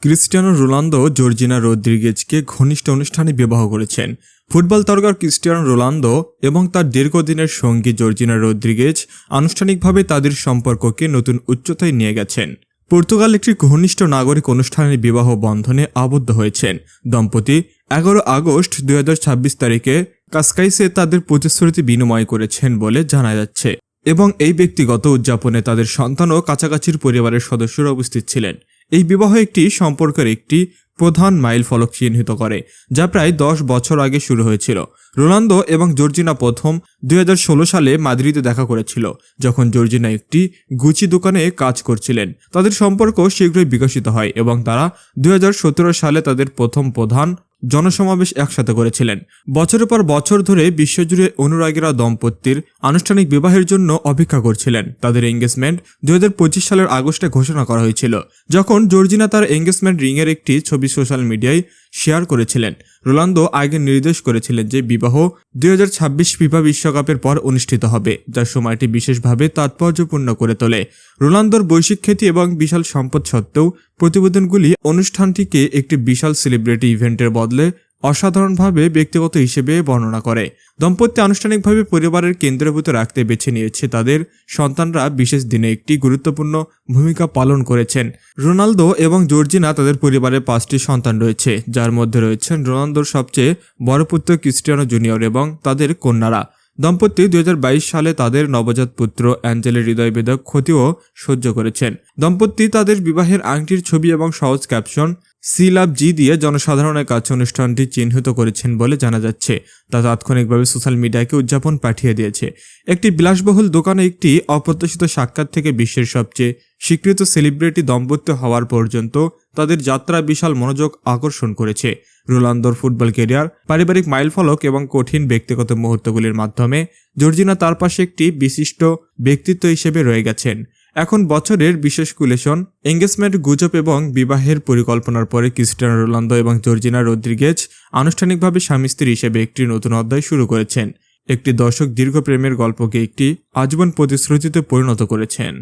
Cristiano Ronaldo Georgina রদ্রিগেজকে ঘনিষ্ঠ অনুষ্ঠানে বিবাহ করেছেন। ফুটবল তারকা ক্রিস্টিয়ানো রোনালদো এবং তার দীর্ঘদিনের সঙ্গী জর্জিনা রদ্রিগেজ আনুষ্ঠানিকভাবে তাদের সম্পর্ককে নতুন উচ্চতায় নিয়ে গেছেন। পর্তুগাল একটি ঘনিষ্ঠ নাগরিক অনুষ্ঠানের বিবাহ বন্ধনে আবদ্ধ হয়েছেন। দম্পতি 11 আগস্ট 2026 তারিখে কাসকাইসে তাদের প্রতিশ্রুতি বিনিময় করেছেন বলে জানা যাচ্ছে এবং এই ব্যক্তিগত উদযাপনে তাদের সন্তান ও কাছাকাছির পরিবারের সদস্যরা উপস্থিত ছিলেন। এই বিবাহ একটি সম্পর্কের একটি প্রধান মাইল ফলক চিহ্নিত করে, যা প্রায় 10 বছর আগে শুরু হয়েছিল। রোনালদো এবং জর্জিনা প্রথম 2016 সালে মাদ্রিদে দেখা করেছিল, যখন জর্জিনা একটি গুচি দোকানে কাজ করছিলেন। তাদের সম্পর্ক শীঘ্রই বিকশিত হয় এবং তারা 2017 সালে তাদের প্রথম প্রধান জনসমাবেশ একসাথে করেছিলেন। বছরের পর বছর ধরে বিশ্বজুড়ে অনুরাগীরা দম্পতির আনুষ্ঠানিক বিবাহের জন্য অপেক্ষা করছিলেন। তাদের এঙ্গেজমেন্ট 2025 সালের আগস্টে ঘোষণা করা হয়েছিল, যখন জর্জিনা তার এঙ্গেজমেন্ট রিংয়ের একটি ছবি সোশ্যাল মিডিয়ায় শেয়ার করেছিলেন। রোনালদো আগে নির্দেশ করেছিলেন যে বিবাহ 2026 ফিফা বিশ্বকাপের পর অনুষ্ঠিত হবে, যার সময়টি বিশেষভাবে তাৎপর্যপূর্ণ করে তোলে। রোনালদোর বৈশ্বিক খ্যাতি এবং বিশাল সম্পদ সত্ত্বেও প্রতিবেদনগুলি অনুষ্ঠানটিকে একটি বিশাল সেলিব্রিটি ইভেন্টের বদলে অসাধারণভাবে ব্যক্তিগত হিসেবে বর্ণনা করে। দম্পতি আনুষ্ঠানিকভাবে পরিবারের কেন্দ্রীভূত রাখতে বেছে নিয়েছে তাদের সন্তানরা বিশেষ দিনে একটি গুরুত্বপূর্ণ ভূমিকা পালন করেছেন। রোনালদো এবং জর্জিনা তাদের পরিবারের 5টি সন্তান রয়েছে, যার মধ্যে রয়েছেন রোনালদোর সবচেয়ে বড় পুত্র ক্রিস্টিয়ানো জুনিয়র এবং তাদের কন্যারা। দম্পতি 2022 সালে তাদের নবজাত পুত্র অ্যাঞ্জেলের হৃদয়বেদক ক্ষতিও সহ্য করেছেন। দম্পতি তাদের বিবাহের আংটির ছবি এবং সহজ ক্যাপশন সি লাভ জি দিয়ে জনসাধারণের কাছে অনুষ্ঠানটি চিহ্নিত করেছেন বলে জানা যাচ্ছে। তা তাৎক্ষণিকভাবে সোশ্যাল মিডিয়াকে উদযাপন পাঠিয়ে দিয়েছে। একটি বিলাসবহুল দোকানে একটি অপ্রত্যাশিত সাক্ষাৎ থেকে বিশ্বের সবচেয়ে স্বীকৃত সেলিব্রিটি দম্পতি হওয়ার পর্যন্ত তাদের যাত্রা বিশাল মনোযোগ আকর্ষণ করেছে। রোনালদোর ফুটবল ক্যারিয়ার, পারিবারিক মাইলফলক এবং কঠিন ব্যক্তিগত মুহূর্তগুলির মাধ্যমে জর্জিনা তার পাশে একটি বিশিষ্ট ব্যক্তিত্ব হিসেবে রয়ে গেছেন। এখন বছরের বিশেষ কুলেশন, এঙ্গেজমেন্ট, গুজব এবং বিবাহের পরিকল্পনার পরে ক্রিস্টিয়ানো রোনালদো এবং জর্জিনা রদ্রিগেজ আনুষ্ঠানিকভাবে স্বামী স্ত্রী হিসেবে একটি নতুন অধ্যায় শুরু করেছেন। একটি দশক দীর্ঘ প্রেমের গল্পকে একটি আজীবন প্রতিশ্রুতিতে পরিণত করেছেন।